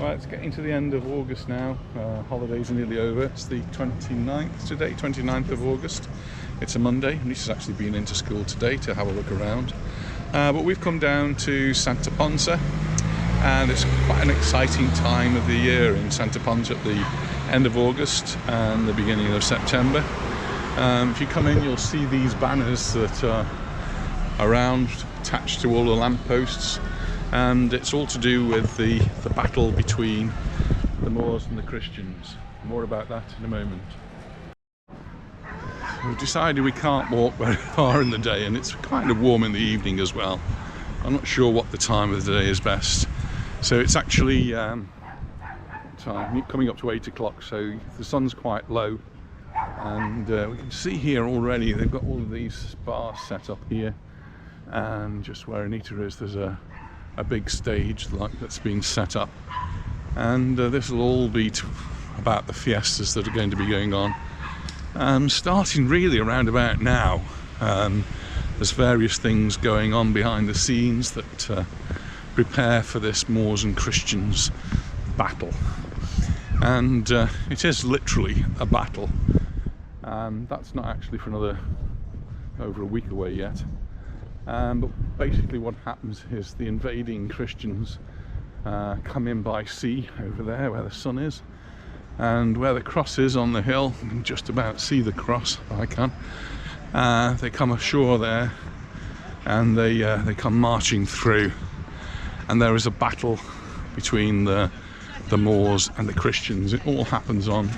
Well, it's getting to the end of August now. Holidays are nearly over. It's the 29th today, 29th of August. It's a Monday. Lisa's actually been into school today to have a look around. But we've come down to Santa Ponsa, and it's quite an exciting time of the year in Santa Ponsa at the end of August and the beginning of September. If you come in, you'll see these banners that are around, attached to all the lampposts. And it's all to do with the battle between the Moors and the Christians. More about that in a moment. We've decided we can't walk very far in the day, and it's kind of warm in the evening as well. I'm not sure what the time of the day is best. So it's actually coming up to 8 o'clock, so the sun's quite low. And we can see here already they've got all of these bars set up here. And just where Anita is, there's a big stage that's been set up, and this will all be about the fiestas that are going to be going on, starting really around about now. There's various things going on behind the scenes that prepare for this Moors and Christians battle, and it is literally a battle. That's not actually for over a week away yet. But basically what happens is the invading Christians come in by sea over there where the sun is, and where the cross is on the hill. You can just about see the cross if I can. They come ashore there, and they come marching through, and there is a battle between the Moors and the Christians. It all happens on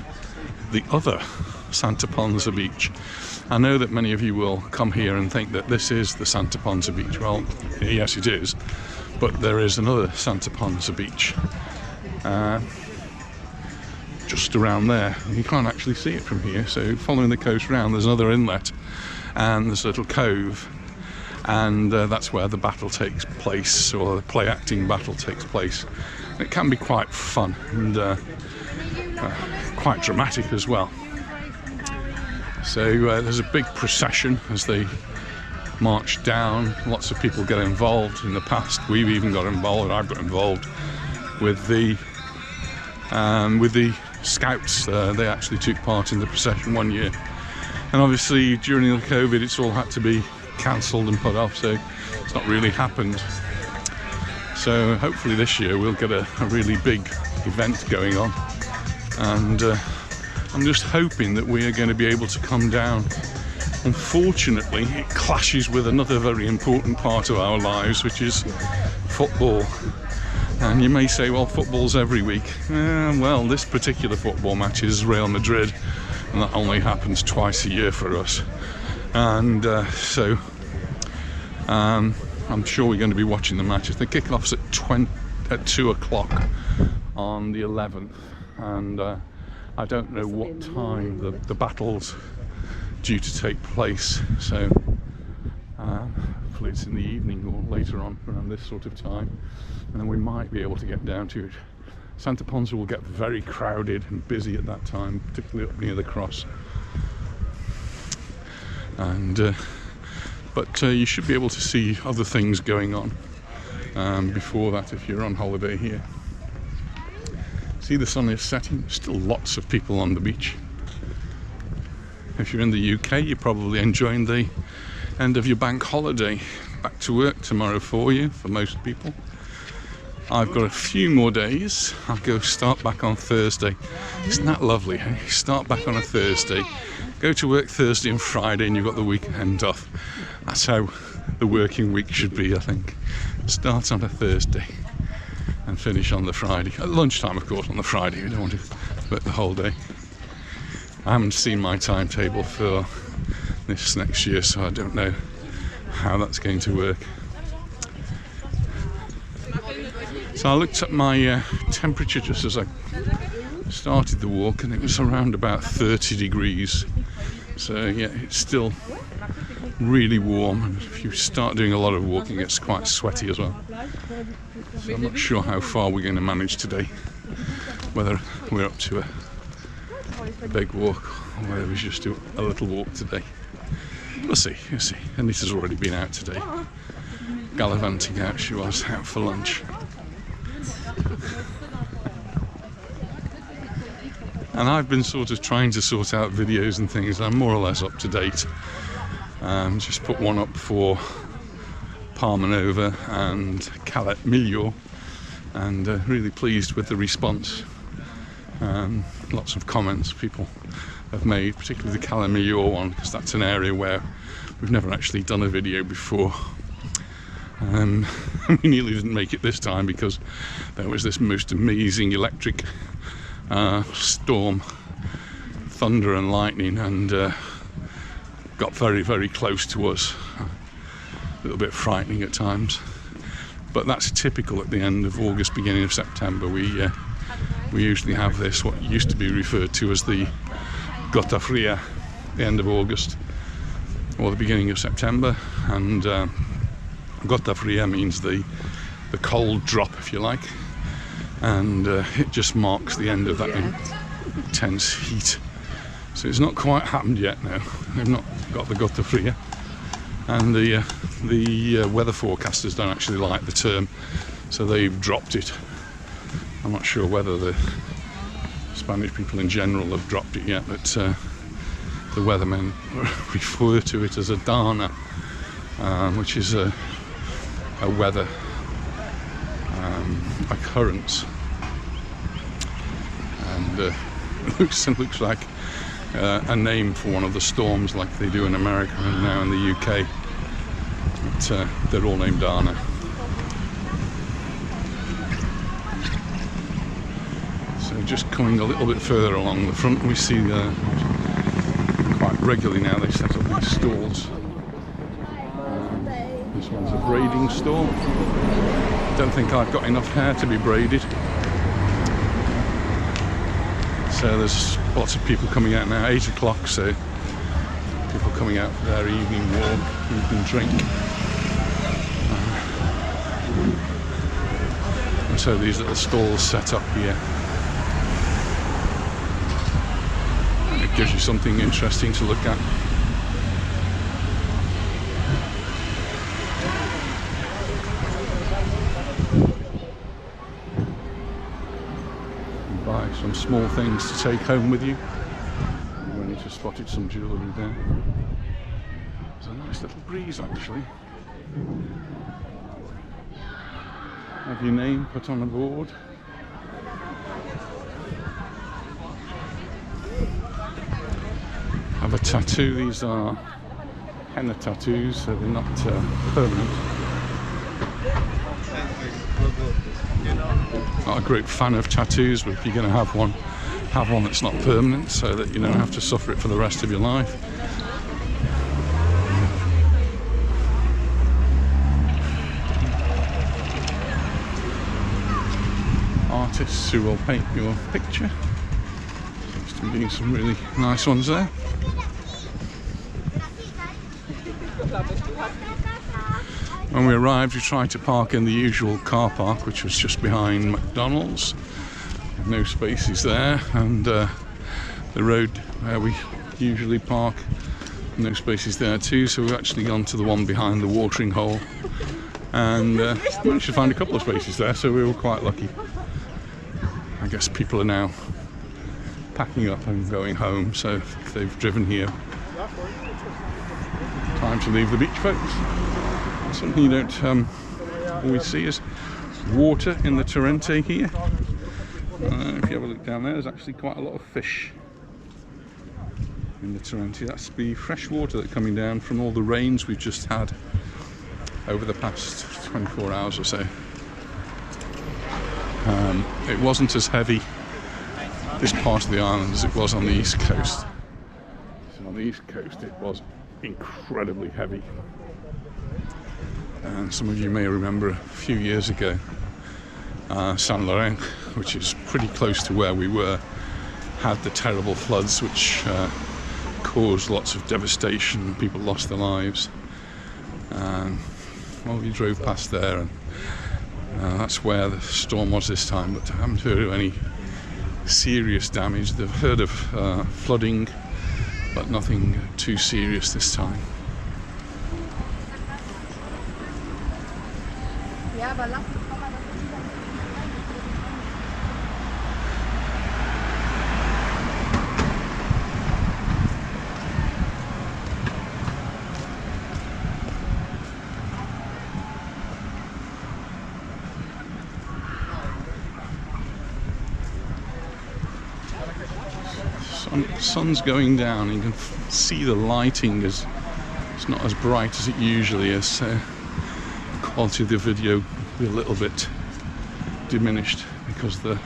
the other Santa Ponsa beach. I know that many of you will come here and think that this is the Santa Ponsa beach. Well, yes it is, but there is another Santa Ponsa beach just around there. You can't actually see it from here, so following the coast round, there's another inlet and there's a little cove, and that's where the battle takes place, or the play acting battle takes place. It can be quite fun and quite dramatic as well. So there's a big procession as they march down. Lots of people get involved. In the past, we've even got involved. I've got involved with the scouts. They actually took part in the procession one year, and obviously during the COVID, it's all had to be cancelled and put off. So it's not really happened. So hopefully this year we'll get a really big event going on, and I'm just hoping that we are going to be able to come down. Unfortunately, it clashes with another very important part of our lives, which is football. And you may say, well, football's every week. Well, this particular football match is Real Madrid, and that only happens twice a year for us. And so I'm sure we're going to be watching the matches. The kick-off's at 2 o'clock on the 11th, and I don't know what time the battle's due to take place, so hopefully it's in the evening or later on around this sort of time, and then we might be able to get down to it. Santa Ponsa will get very crowded and busy at that time, particularly up near the cross. And but you should be able to see other things going on before that if you're on holiday here. See, the sun is setting. Still lots of people on the beach. If you're in the UK, you're probably enjoying the end of your bank holiday. Back to work tomorrow for you, for most people. I've got a few more days. I'll start back on Thursday. Isn't that lovely, eh? Start back on a Thursday, go to work Thursday and Friday, and you've got the weekend off. That's how the working week should be, I think. Start on a Thursday and finish on the Friday. At lunchtime, of course, on the Friday. You don't want to work the whole day. I haven't seen my timetable for this next year, so I don't know how that's going to work. So I looked at my temperature just as I started the walk, and it was around about 30 degrees. So yeah, it's still really warm, and if you start doing a lot of walking, it's quite sweaty as well. So I'm not sure how far we're going to manage today, whether we're up to a big walk or whether we just do a little walk today. We'll see, we'll see. Anita's already been out today, gallivanting out. She was out for lunch. And I've been sort of trying to sort out videos and things. I'm more or less up to date. Just put one up for Palma Nova and Cala Millor, and really pleased with the response. Lots of comments people have made, particularly the Cala Millor one, because that's an area where we've never actually done a video before. We nearly didn't make it this time because there was this most amazing electric storm, thunder and lightning, and got very, very close to us. A little bit frightening at times, but that's typical at the end of August, beginning of September. We usually have this, what used to be referred to as the Gota Fria, the end of August or the beginning of September, and Gota Fria means the cold drop, if you like, and it just marks the end of that intense heat. So it's not quite happened yet now. They've not got the Gota Fria, and the weather forecasters don't actually like the term, so they've dropped it. I'm not sure whether the Spanish people in general have dropped it yet, but the weathermen refer to it as a dana, which is a weather occurrence, and it looks like a name for one of the storms like they do in America and now in the UK. But they're all named Dana. So just coming a little bit further along the front, we see quite regularly now they set up these stalls. This one's a braiding stall. Don't think I've got enough hair to be braided. So there's lots of people coming out now, 8 o'clock, so people coming out for their evening walk, evening drink. And so these little stalls set up here. And it gives you something interesting to look at. Buy some small things to take home with you. I've only just spotted some jewellery there. There's a nice little breeze actually. Have your name put on a board. Have a tattoo. These are henna tattoos, so they're not permanent. Not a great fan of tattoos, but if you're going to have one that's not permanent, so that you don't have to suffer it for the rest of your life. Artists who will paint your picture. Seems to be doing some really nice ones there. When we arrived, we tried to park in the usual car park, which was just behind McDonald's. No spaces there, and the road where we usually park, no spaces there too, so we've actually gone to the one behind the watering hole, and managed to find a couple of spaces there, so we were quite lucky. I guess people are now packing up and going home, so if they've driven here, time to leave the beach, folks. Something you don't always see is water in the Torrente here. If you have a look down there, there's actually quite a lot of fish in the Torrente. That's the fresh water that's coming down from all the rains we've just had over the past 24 hours or so. It wasn't as heavy this part of the island as it was on the east coast. So on the east coast it was incredibly heavy. And some of you may remember a few years ago, San Laurent, which is pretty close to where we were, had the terrible floods which caused lots of devastation. People lost their lives. Well, we drove past there, and that's where the storm was this time, but I haven't heard of any serious damage. They've heard of flooding, but nothing too serious this time. sun's going down. You can see the lighting is it's not as bright as it usually is, so the quality of the video will be a little bit diminished because the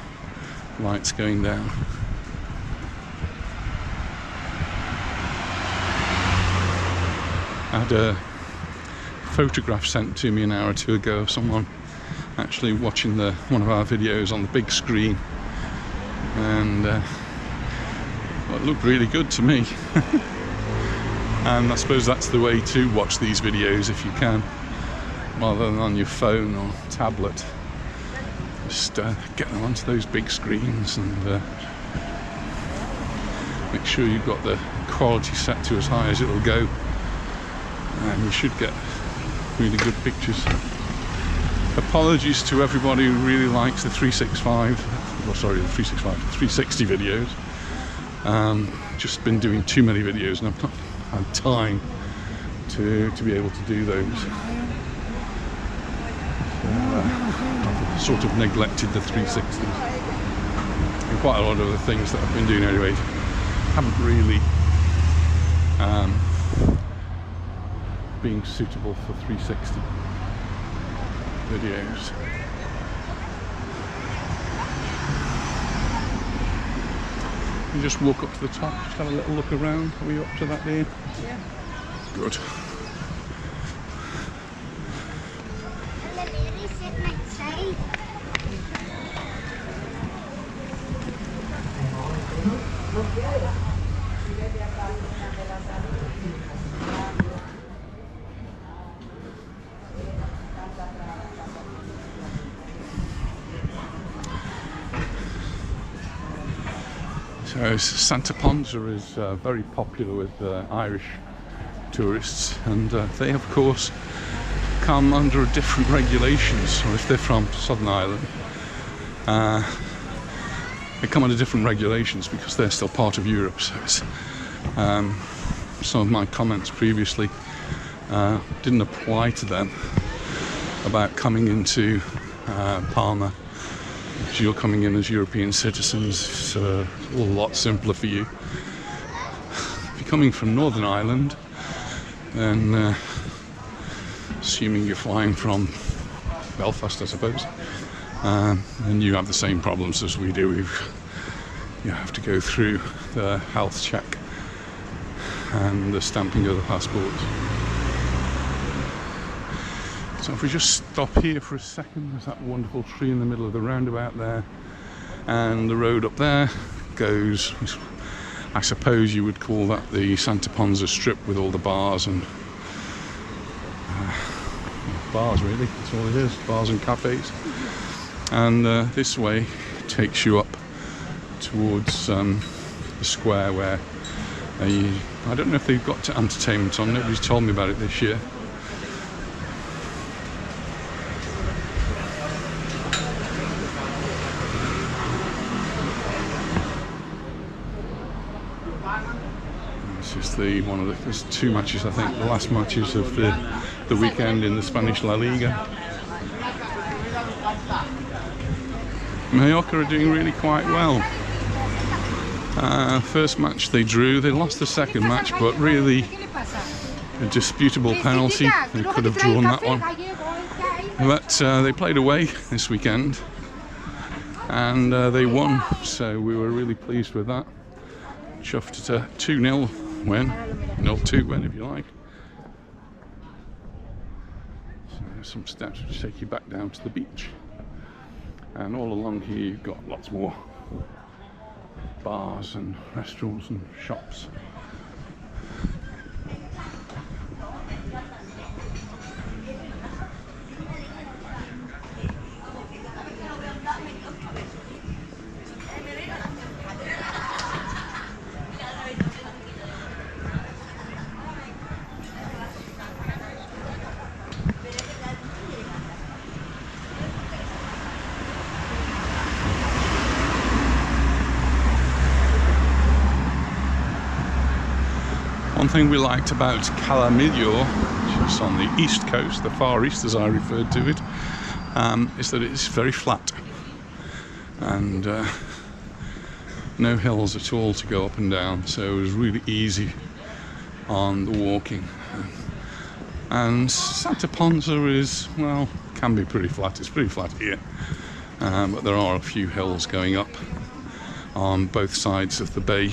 light's going down. I had a photograph sent to me an hour or two ago of someone actually watching one of our videos on the big screen, and well, it looked really good to me. And I suppose that's the way to watch these videos if you can, rather than on your phone or tablet. Just get them onto those big screens and make sure you've got the quality set to as high as it'll go, and you should get really good pictures. Apologies to everybody who really likes the 360 videos. Just been doing too many videos and I've not had time to be able to do those. I've sort of neglected the 360s. And quite a lot of the things that I've been doing anyway haven't really been suitable for 360 videos. You just walk up to the top, just have a little look around. Are we up to that there? Yeah. Good. So Santa Ponsa is very popular with Irish tourists, and they of course come under different regulations. Or if they're from Southern Ireland, they come under different regulations because they're still part of Europe. So it's, some of my comments previously didn't apply to them about coming into Palma. Because you're coming in as European citizens, so it's a lot simpler for you. If you're coming from Northern Ireland, then assuming you're flying from Belfast, I suppose, then you have the same problems as we do. You have to go through the health check and the stamping of the passports. So if we just stop here for a second, there's that wonderful tree in the middle of the roundabout there, and the road up there goes, I suppose you would call that the Santa Ponsa strip with all the bars and bars, really, that's all it is, bars and cafes. And this way takes you up towards the square where I don't know if they've got entertainment on, nobody's told me about it this year. This is there's two matches, I think, the last matches of the weekend in the Spanish La Liga. Mallorca are doing really quite well. First match they drew, they lost the second match, but really a disputable penalty. They could have drawn that one. But they played away this weekend and they won, so we were really pleased with that. Chuffed at a 2-0 win, 0-2 win if you like. So there's some steps which take you back down to the beach. And all along here you've got lots more bars and restaurants and shops. One thing we liked about Calamillo, which is on the east coast, the far east as I referred to it, is that it's very flat. And no hills at all to go up and down, so it was really easy on the walking. And Santa Ponsa is, well, can be pretty flat. It's pretty flat here, but there are a few hills going up on both sides of the bay.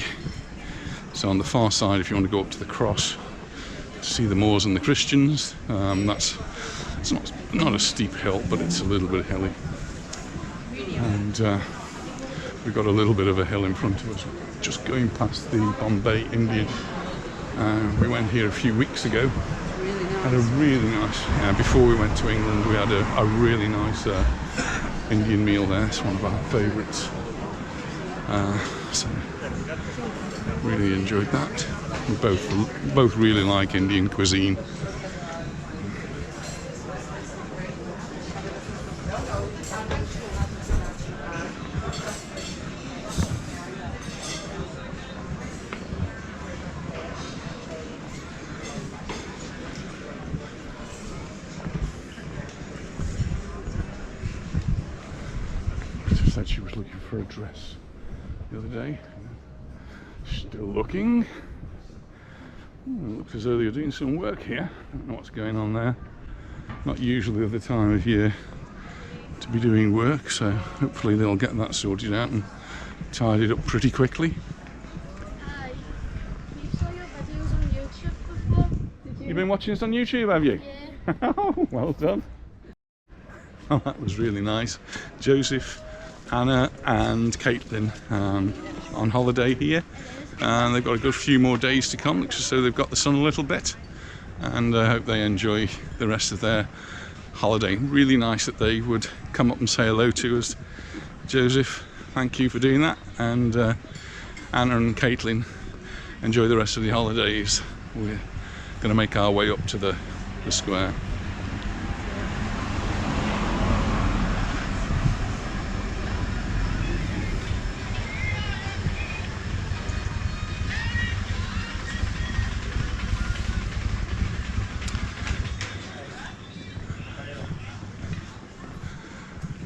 So on the far side, if you want to go up to the cross to see the Moors and the Christians, it's not a steep hill, but it's a little bit hilly. And we've got a little bit of a hill in front of us, just going past the Bombay Indian. We went here a few weeks ago. Really nice. Had a really nice, before we went to England, we had a really nice Indian meal there. It's one of our favourites. So really enjoyed that. We both really like Indian cuisine. She said she was looking for a dress the other day. Still looking. Looks as though they're doing some work here. I don't know what's going on there. Not usually the time of year to be doing work, so hopefully they'll get that sorted out and tidied up pretty quickly. Hi. You saw your videos on YouTube before? You've been watching us on YouTube, have you? Yeah. Oh, well done. Oh, that was really nice. Joseph, Anna and Caitlin on holiday here, and they've got a good few more days to come, looks as though they've got the sun a little bit, and I hope they enjoy the rest of their holiday. Really nice that they would come up and say hello to us. Joseph, thank you for doing that, and Anna and Caitlin, enjoy the rest of the holidays. We're going to make our way up to the square.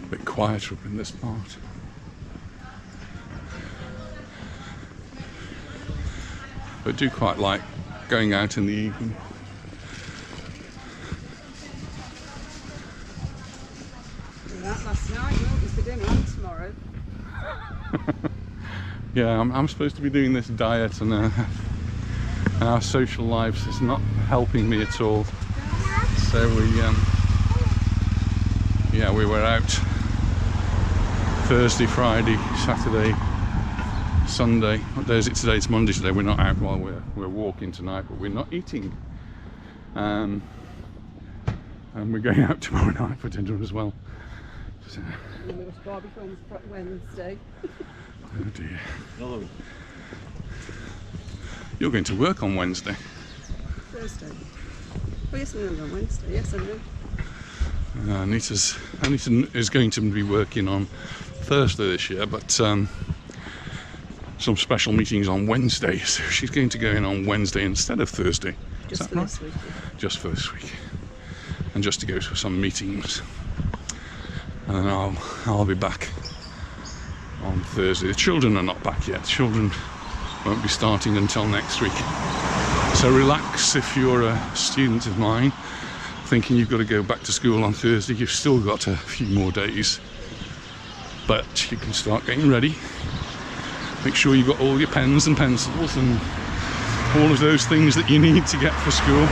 A bit quieter up in this part. But I do quite like going out in the evening. That last night, won't you, for dinner and tomorrow? Yeah, I'm supposed to be doing this diet, and our social lives is not helping me at all. So we were out Thursday, Friday, Saturday, Sunday. What day is it today? It's Monday today. We're not out while we're walking tonight, but we're not eating. And we're going out tomorrow night for dinner as well. So, And there was barbecue on Wednesday. oh dear. You're going to work on Wednesday. Thursday. Oh yes, I'm on Wednesday. Yes, I know. Anita is going to be working on Thursday this year, but some special meetings on Wednesday, so she's going to go in on Wednesday instead of Thursday. Just for this week. Just for this week, and just to go to some meetings, and then I'll be back on Thursday. The children are not back yet. The children won't be starting until next week. So relax if you're a student of mine, thinking you've got to go back to school on Thursday. You've still got a few more days, but you can start getting ready. Make sure you've got all your pens and pencils and all of those things that you need to get for school.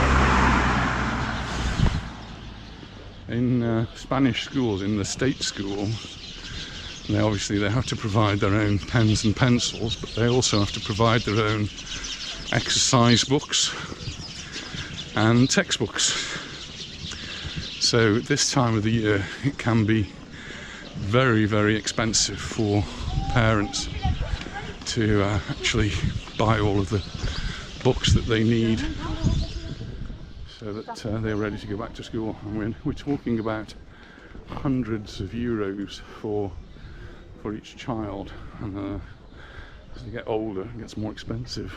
In Spanish schools, in the state schools, they have to provide their own pens and pencils, but they also have to provide their own exercise books and textbooks. So this time of the year it can be very, very expensive for parents to actually buy all of the books that they need so that they're ready to go back to school. And we're talking about hundreds of euros for each child, and as they get older it gets more expensive.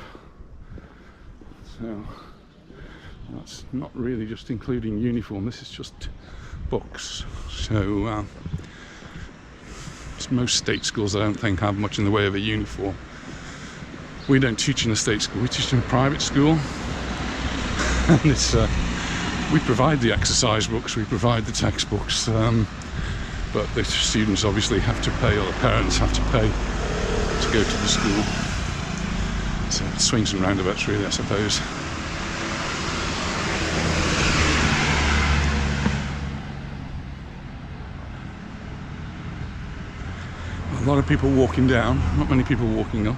So that's not really just including uniform, this is just books. So most state schools, I don't think, have much in the way of a uniform. We don't teach in a state school, we teach in a private school. And it's, we provide the exercise books, we provide the textbooks, but the students obviously have to pay, or the parents have to pay to go to the school. So it swings and roundabouts really, I suppose. A lot of people walking down, not many people walking up.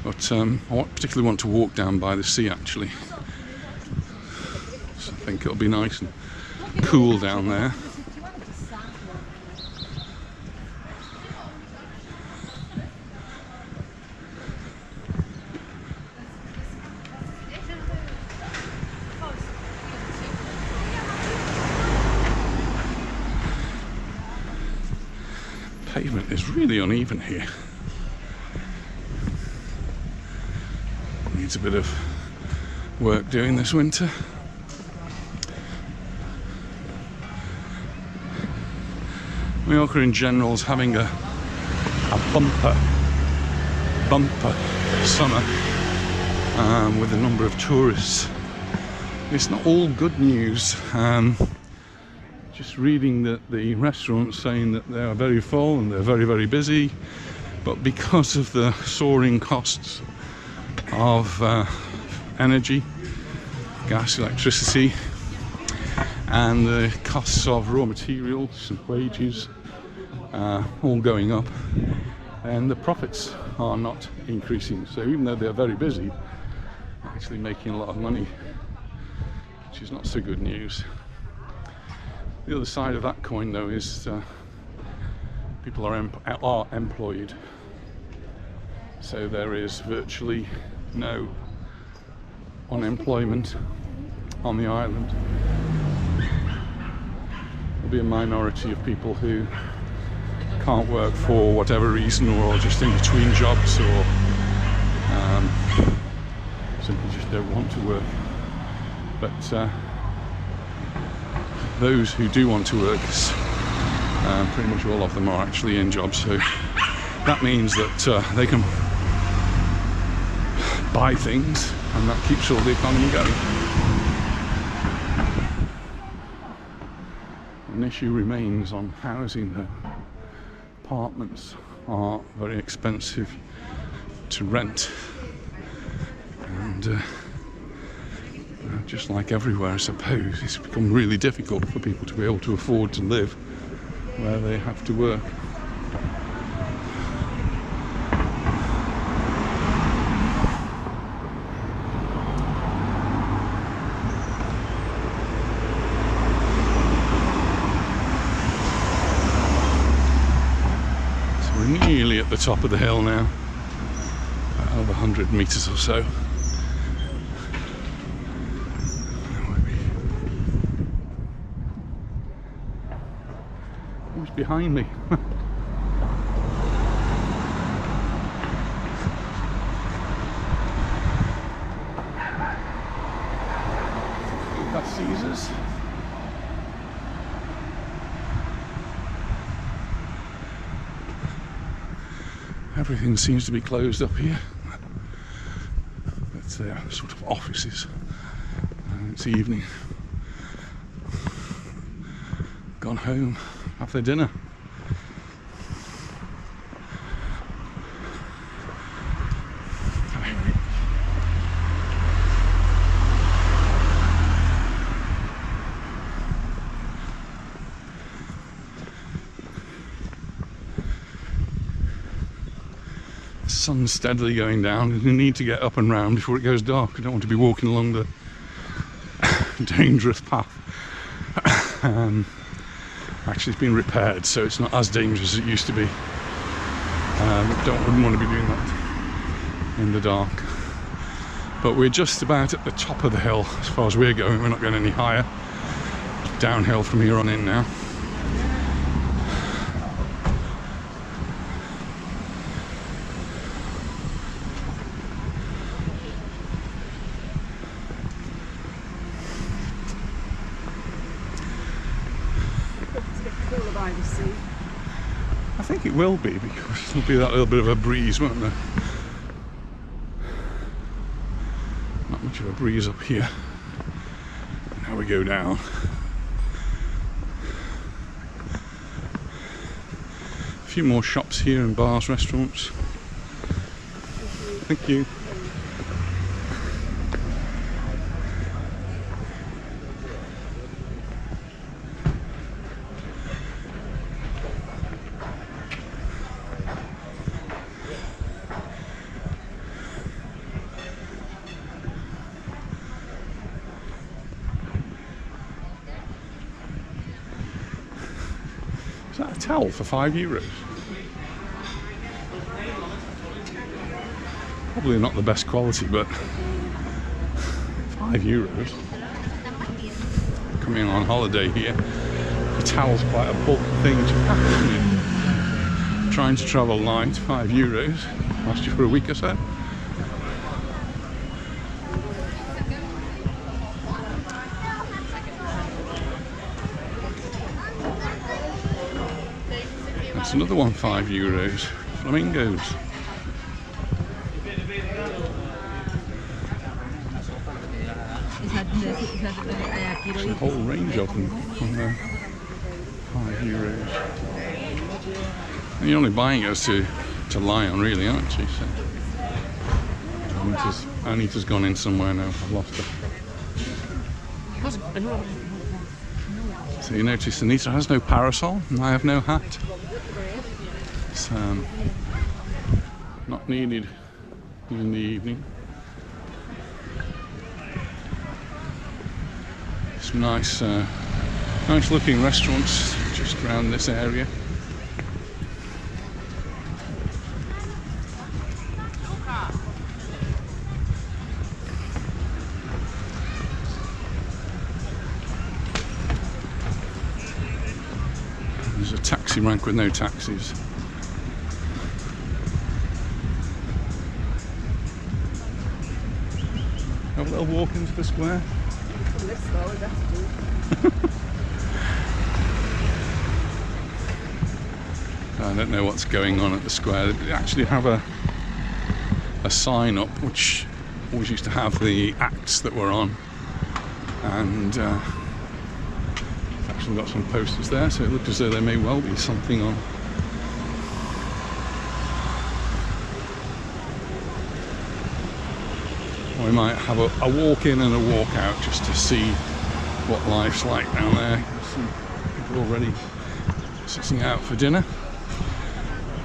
But I particularly want to walk down by the sea actually. So I think it'll be nice and cool down there. Pavement is really uneven here. Needs a bit of work doing this winter. Mallorca in general is having a bumper summer with a number of tourists. It's not all good news. Just reading that the restaurants saying that they are very full and they're very, very busy, but because of the soaring costs of energy, gas, electricity, and the costs of raw materials and wages all going up, and the profits are not increasing. So even though they're very busy, they're actually making a lot of money, which is not so good news. The other side of that coin though is people are employed, so there is virtually no unemployment on the island. There'll be a minority of people who can't work for whatever reason, or just in between jobs, or simply just don't want to work. But those who do want to work, pretty much all of them are actually in jobs, so that means that they can buy things, and that keeps all the economy going. An issue remains on housing though. Apartments are very expensive to rent, and just like everywhere I suppose, it's become really difficult for people to be able to afford to live where they have to work. Nearly at the top of the hill now, over 100 meters or so. Who's behind me? That's Caesar's. Everything seems to be closed up here. It's their sort of offices. It's evening. Gone home, have their dinner. Sun's steadily going down, and you need to get up and round before it goes dark. I don't want to be walking along the dangerous path. Actually, it's been repaired, so it's not as dangerous as it used to be. Wouldn't want to be doing that in the dark. But we're just about at the top of the hill as far as we're going. We're not going any higher. It's downhill from here on in now. privacy. I think it will be, because there'll be that little bit of a breeze, won't there? Not much of a breeze up here. Now we go down. A few more shops here and bars, restaurants. Thank you. Is that a towel for €5? Probably not the best quality, but €5. Coming on holiday here, the towel's quite a bulky thing to pack, isn't it? Trying to travel light, €5. Last you for a week or so. That's another one, €5. Flamingos. There's a whole range of them on there. €5. And you're only buying us to lie on, really, aren't you? So Anita's gone in somewhere now. I've lost her. So you notice Anita has no parasol and I have no hat. It's not needed in the evening. Some nice looking restaurants just around this area. There's a taxi rank with no taxis. Have a little walk into the square. I don't know what's going on at the square. They actually have a sign up which always used to have the acts that were on, and it's actually got some posters there, so it looks as though there may well be something on. We might have a walk in and a walk out just to see what life's like down there. Some people already sitting out for dinner.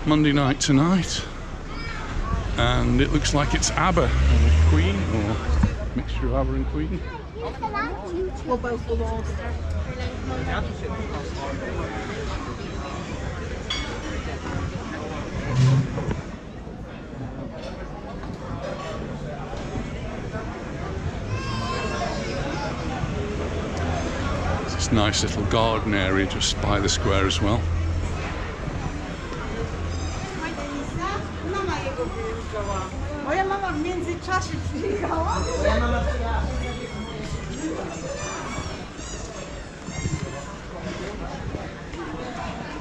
Monday night tonight, and it looks like it's ABBA or Queen, or mixture of ABBA and Queen. There's this nice little garden area just by the square as well.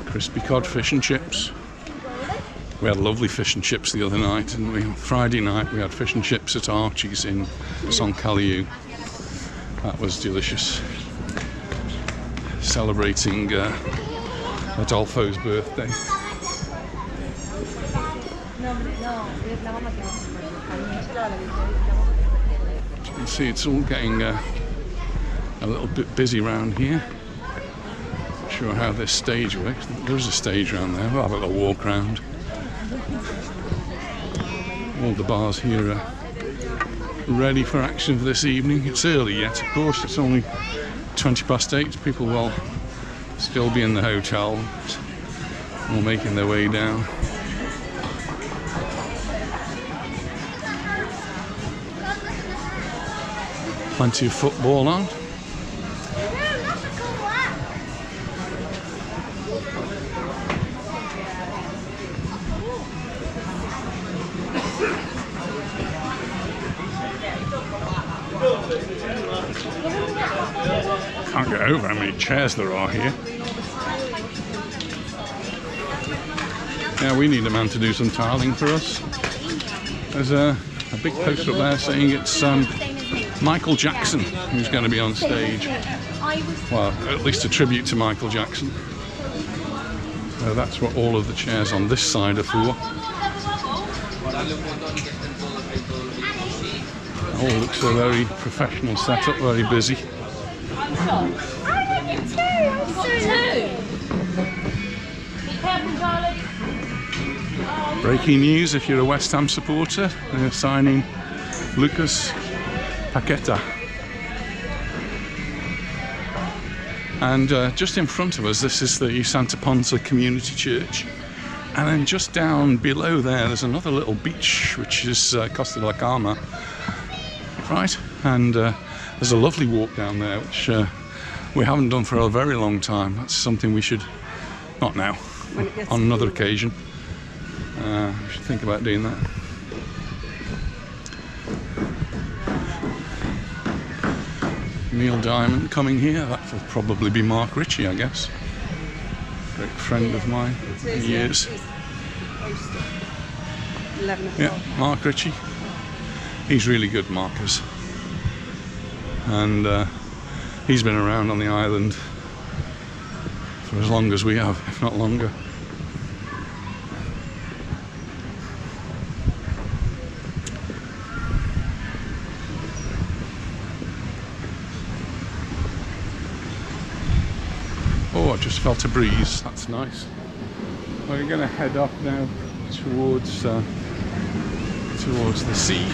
Crispy cod fish and chips. We had lovely fish and chips the other night, didn't we? Friday night we had fish and chips at Archie's in Son Caliu. That was delicious. Celebrating Adolfo's birthday. As you can see, it's all getting a little bit busy around here. Not sure how this stage works. There's a stage around there. We'll have a little walk around. All the bars here are ready for action for this evening. It's early yet, of course. It's only 8:20. People will still be in the hotel or making their way down. Plenty of football on. Can't get over how many chairs there are here. Yeah, we need a man to do some tiling for us. There's a big poster up there saying it's Michael Jackson who's going to be on stage. Well, at least a tribute to Michael Jackson. So that's what all of the chairs on this side are for. All looks a very professional setup, very busy. Breaking news, if you're a West Ham supporter, they're signing Lucas Paqueta. And just in front of us, this is the Santa Ponsa Community Church. And then just down below there's another little beach, which is Costa de la Calma. Right, and there's a lovely walk down there, which we haven't done for a very long time. That's something we should, not now, on another occasion. We should think about doing that. Neil Diamond coming here. That will probably be Mark Ritchie, I guess. Great friend of mine for years. Yeah, Mark Ritchie. He's really good, Marcus. And he's been around on the island for as long as we have, if not longer. Oh, I just felt a breeze. That's nice. We're going to head up now towards the sea.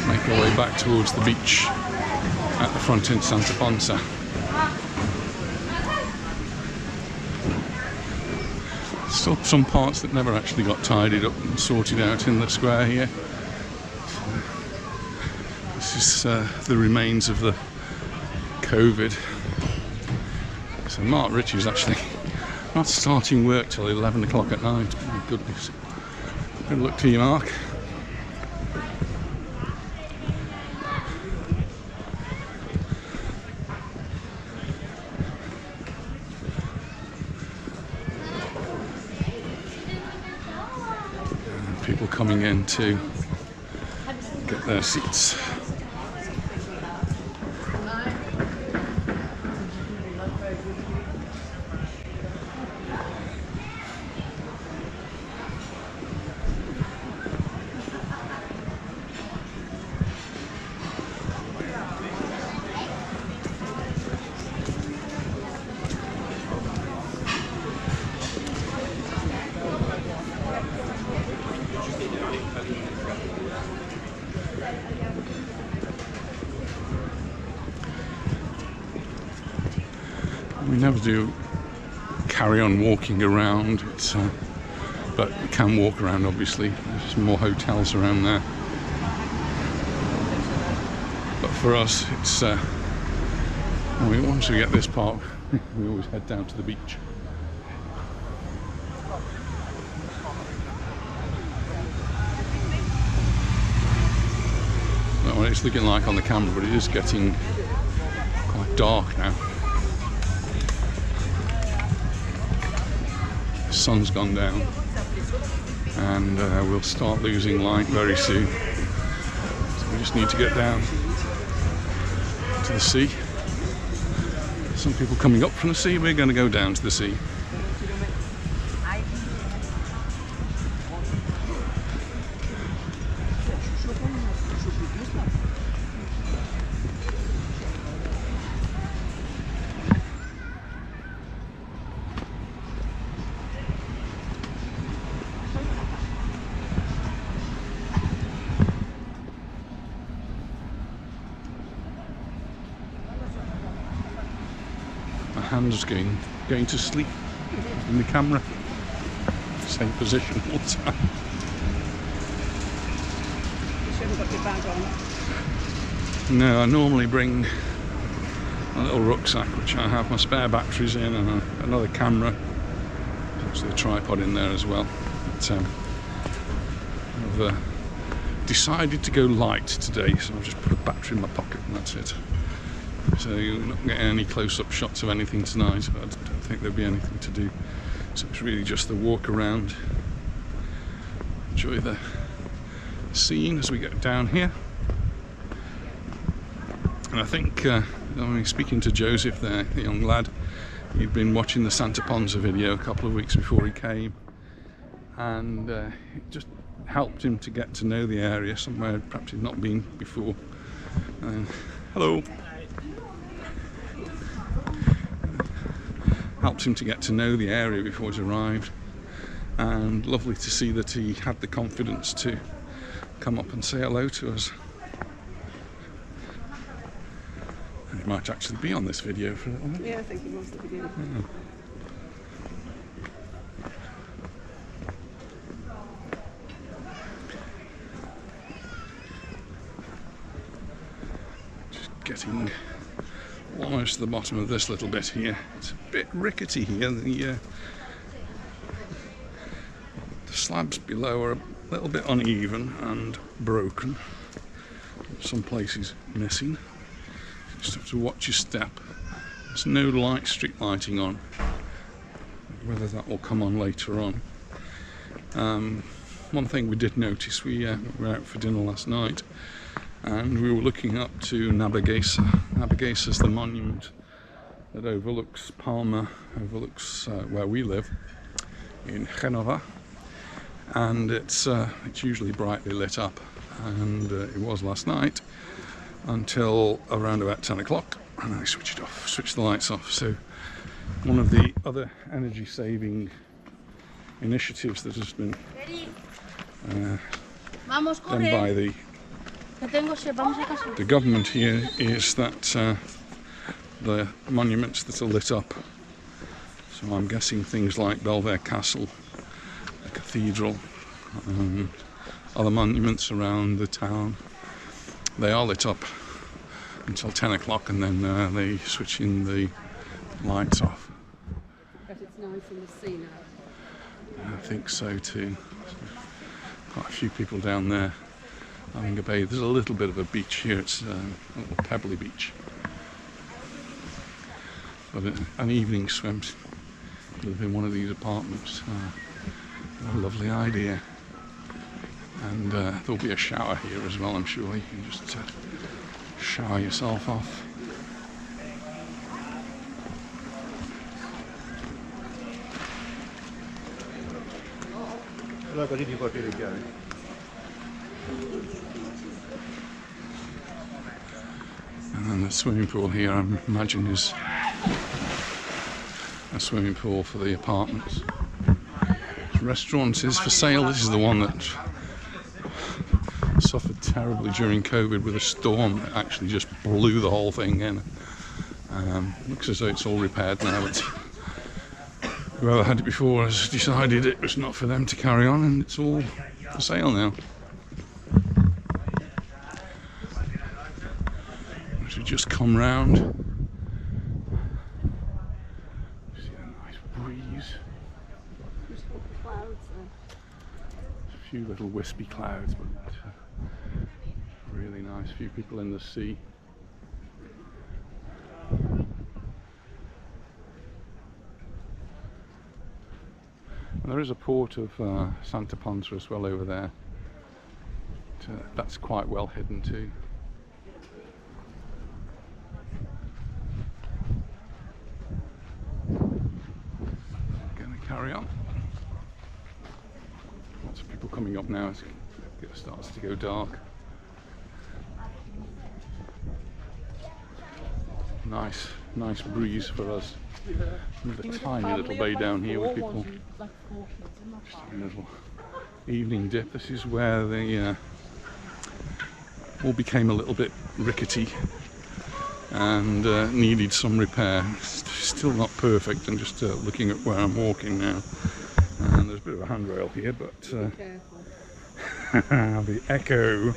Make our way back towards the beach at the front in Santa Ponsa. Still some parts that never actually got tidied up and sorted out in the square here. This is the remains of the COVID. So Mark Ritchie's actually not starting work till 11 o'clock at night. My goodness. Good luck to you, Mark. And people coming in to get their seats. We never do carry on walking around, but we can walk around obviously. There's more hotels around there. But for us, it's once we get this part, we always head down to the beach. Not what it's looking like on the camera, but it is getting quite dark now. The sun's gone down and we'll start losing light very soon. So we just need to get down to the sea. Some people coming up from the sea, we're going to go down to the sea. My hand's going to sleep in the camera. Same position all the time. You shouldn't put your bag on. No, I normally bring a little rucksack which I have my spare batteries in and another camera. There's actually a tripod in there as well. But, I've decided to go light today, so I've just put a battery in my pocket and that's it. So you're not getting any close-up shots of anything tonight. I don't think there'll be anything to do So it's really just the walk around, enjoy the scene as we get down here. And I think, I mean, speaking to Joseph there, the young lad, he'd been watching the Santa Ponsa video a couple of weeks before he came, and it just helped him to get to know the area somewhere perhaps he'd not been before. Hello. Helped him to get to know the area before he arrived, and lovely to see that he had the confidence to come up and say hello to us. And he might actually be on this video for a little bit. Yeah, I think he wants the video. Yeah. Just getting almost to the bottom of this little bit here. It's a bit rickety here. The slabs below are a little bit uneven and broken. Some places missing. You just have to watch your step. There's no street lighting on. Whether that will come on later on. One thing we did notice, we were out for dinner last night, and we were looking up to Nabagesa. Nabagesa is the monument that overlooks Palma, overlooks where we live in Genova, and it's usually brightly lit up, and it was last night until around about 10 o'clock, and I switched the lights off. So one of the other energy saving initiatives that has been done by the government here is that the monuments that are lit up, so I'm guessing things like Belvedere Castle, the cathedral, other monuments around the town, they are lit up until 10 o'clock, and then they switch in the lights off. But it's nice in the sea now. I think so too. Quite a few people down there having a bathe. There's a little bit of a beach here. It's a little pebbly beach, but an evening swim, live in one of these apartments. What a lovely idea. And there'll be a shower here as well, I'm sure. You can just shower yourself off. And then the swimming pool here, I imagine, is a swimming pool for the apartments. Restaurant is for sale. This is the one that suffered terribly during COVID with a storm that actually just blew the whole thing in. Looks as though it's all repaired now, but whoever had it before has decided it was not for them to carry on, and it's all for sale now. As we just come round, see a nice breeze. Clouds A few little wispy clouds, but really nice. A few people in the sea. And there is a port of Santa Ponsa as well over there. That's quite well hidden too. Going to carry on. Lots of people coming up now as it starts to go dark. Nice breeze for us. There's a tiny little bay down here with people just having a little evening dip. This is where they all became a little bit rickety and needed some repair. Still not perfect. I'm just looking at where I'm walking now, and there's a bit of a handrail here, but the echo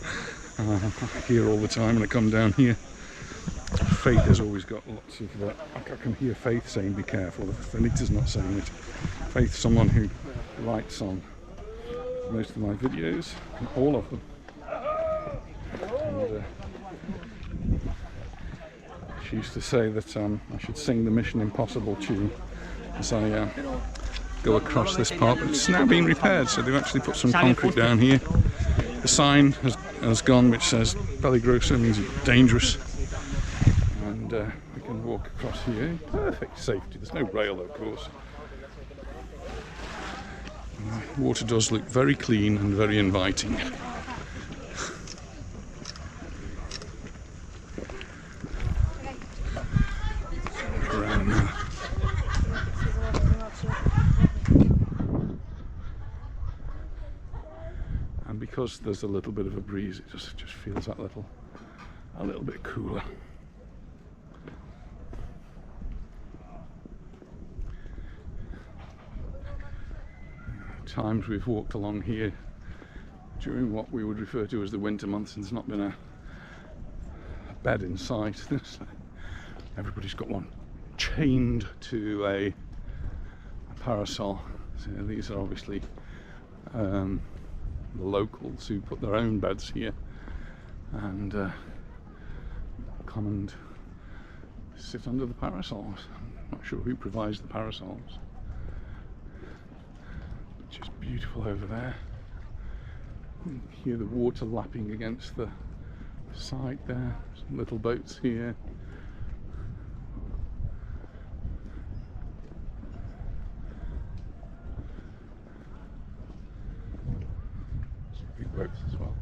I hear all the time when I come down here. Faith has always got lots of I can hear Faith saying be careful. Anita's not saying it. Faith's someone who writes on most of my videos, all of them. And, she used to say that I should sing the Mission Impossible tune as I go across this part, but it's now been repaired, so they've actually put some concrete down here. The sign has gone which says peligroso, means it's dangerous, and we can walk across here. Perfect safety. There's no rail, of course. The water does look very clean and very inviting. Around now. And because there's a little bit of a breeze, it just feels a little bit cooler. Times we've walked along here during what we would refer to as the winter months, and there's not been a bed in sight. Everybody's got one chained to a parasol. So these are obviously the locals who put their own beds here and come and sit under the parasols. I'm not sure who provides the parasols. Which is beautiful over there. You can hear the water lapping against the side there. Some little boats here. Some big boats as well.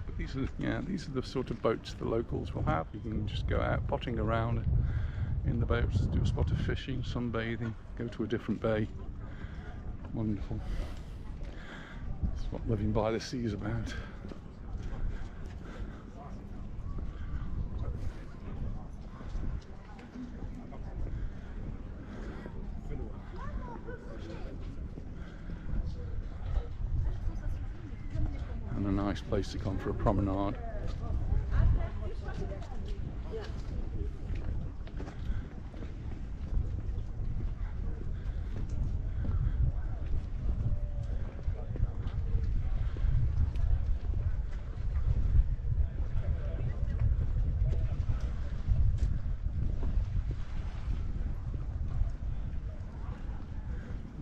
But these are the sort of boats the locals will have. You can just go out potting around in the boats, do a spot of fishing, sunbathing, go to a different bay. Wonderful. That's what living by the sea is about. And a nice place to come for a promenade.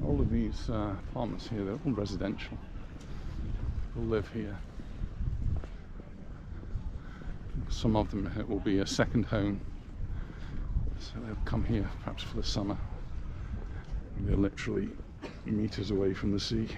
All of these apartments here, they're all residential. People live here. Some of them it will be a second home, so they'll come here perhaps for the summer. And they're literally meters away from the sea.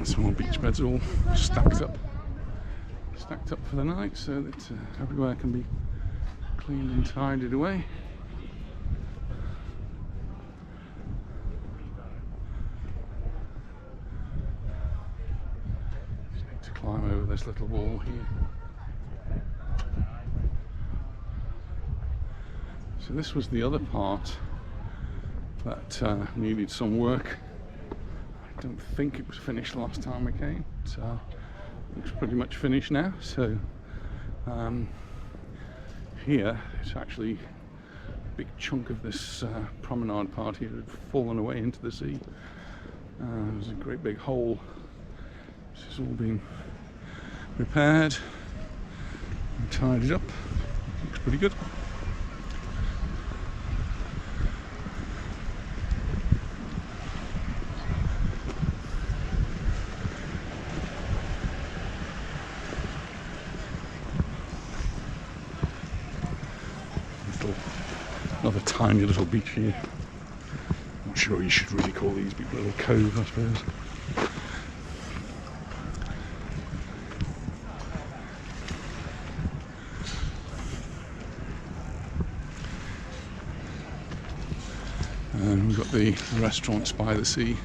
Some more beach beds all stacked up for the night, so that everywhere can be cleaned and tidied away. Just need to climb over this little wall here. So this was the other part that needed some work. I don't think it was finished last time we came. It looks pretty much finished now. So here it's actually a big chunk of this promenade part here had fallen away into the sea. There's a great big hole. This has all been repaired and tidied up. Looks pretty good. Another tiny little beach here. Not sure you should really call these big little cove, I suppose. And we've got the restaurants by the sea.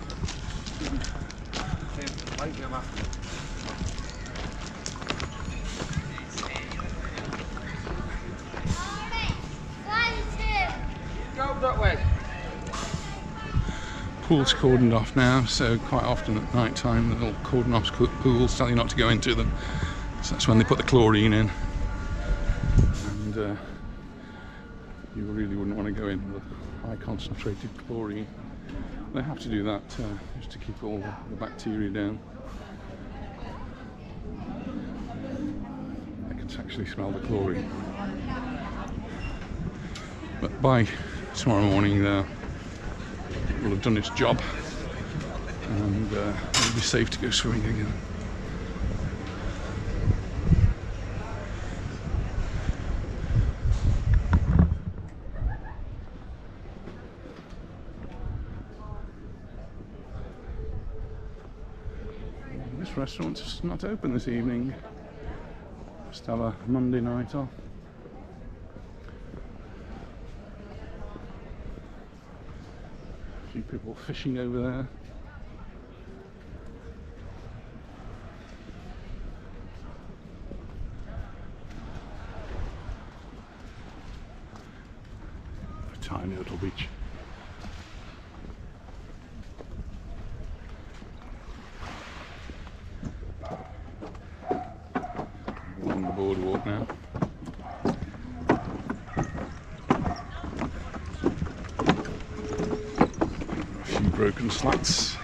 Go that way. Pool's cordoned off now, so quite often at night time they'll cordon off pools, tell you not to go into them. So that's when they put the chlorine in. And you really wouldn't want to go in with high concentrated chlorine. They have to do that just to keep all the bacteria down. I can actually smell the chlorine. But by tomorrow morning will have done its job, and it'll be safe to go swimming again. This restaurant's not open this evening. Just have a Monday night off. A few people fishing over there. A tiny little beach. Along the boardwalk now. Broken slats.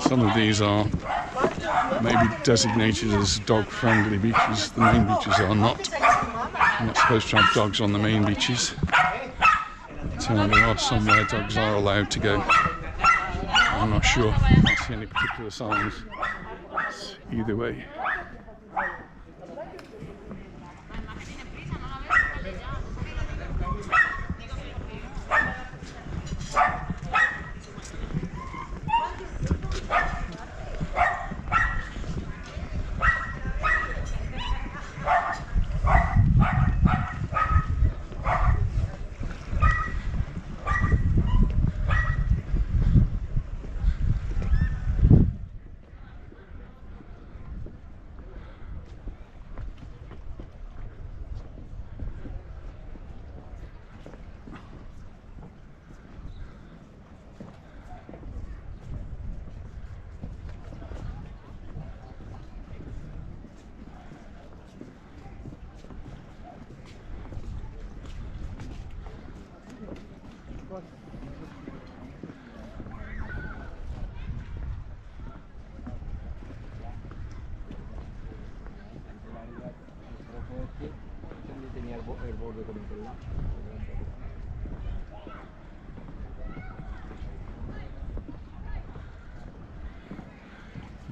Some of these are maybe designated as dog-friendly beaches. The main beaches are not. You're not supposed to have dogs on the main beaches. There are some where dogs are allowed to go. I'm not sure. I don't see any particular signs. Either way.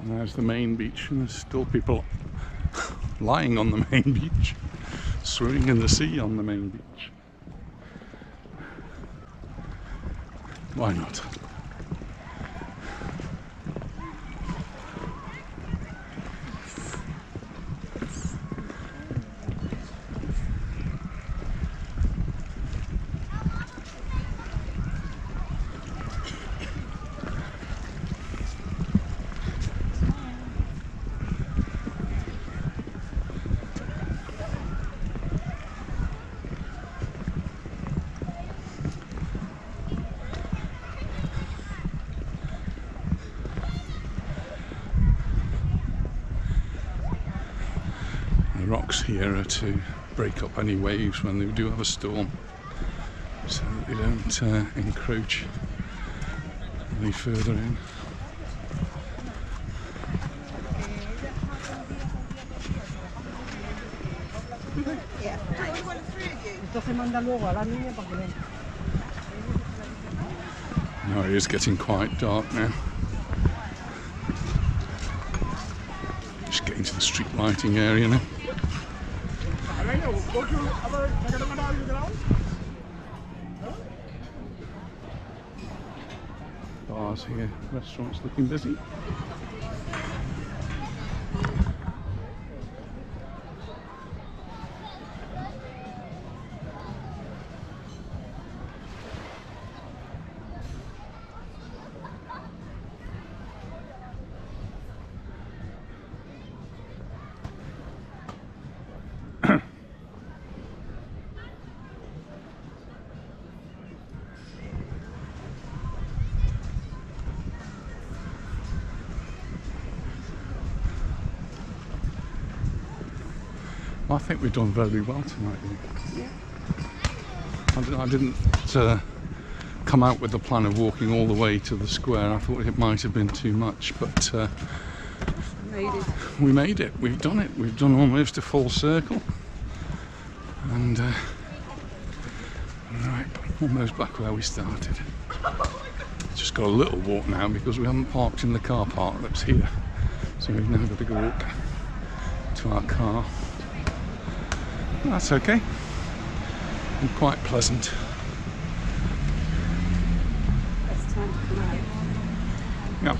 And there's the main beach, and there's still people lying on the main beach, swimming in the sea on the main beach. Why not? Rocks here are to break up any waves when they do have a storm, so that they don't encroach any further in. Now it is getting quite dark now. Just getting to the street lighting area now. Bars here, restaurants looking busy. I think we've done very well tonight. Yeah. I didn't come out with the plan of walking all the way to the square. I thought it might have been too much, but Made it. we made it. We've done it. We've done almost a full circle, and right, almost back where we started. Just got a little walk now because we haven't parked in the car park that's here, so we've now got to go walk to our car. That's okay, and quite pleasant. Best time to come out. Yeah.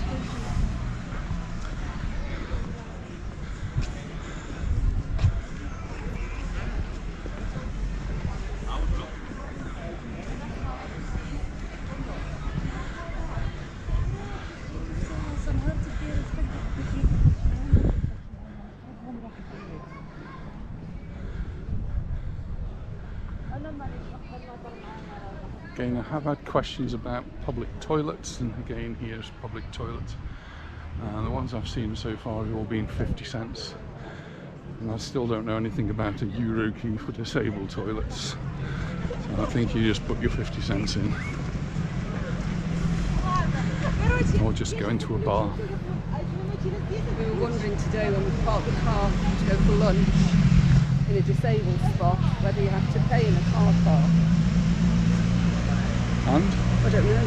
Again, I have had questions about public toilets, and again, here's public toilets. The ones I've seen so far have all been 50 cents. And I still don't know anything about a Euro key for disabled toilets. So I think you just put your 50 cents in. Or just go into a bar. We were wondering today when we parked the car to go for lunch in a disabled spot whether you have to pay in a car park. And? I don't know.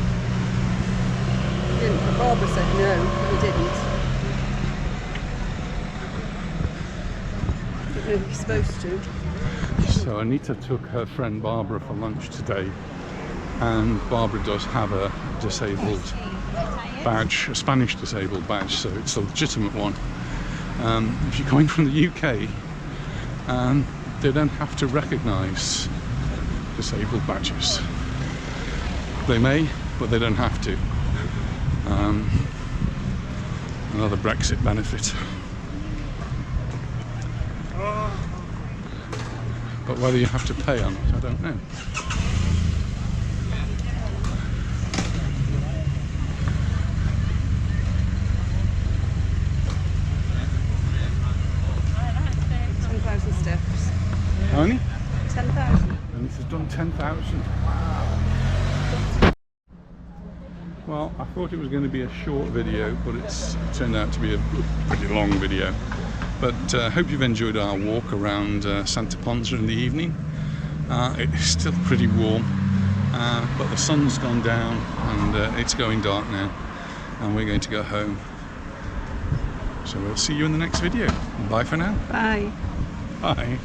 We didn't. Barbara said no, we didn't. I don't know if you're supposed to. So Anita took her friend Barbara for lunch today, and Barbara does have a disabled badge, a Spanish disabled badge, so it's a legitimate one. If you're coming from the UK, they don't have to recognise disabled badges. They may, but they don't have to. Another Brexit benefit. But whether you have to pay or not, I don't know. Steps. How many? 10,000. And this has done 10,000. Well, I thought it was going to be a short video, but it's turned out to be a pretty long video. But I hope you've enjoyed our walk around Santa Ponsa in the evening. It's still pretty warm, but the sun's gone down and it's going dark now, and we're going to go home. So we'll see you in the next video. Bye for now. Bye. Bye.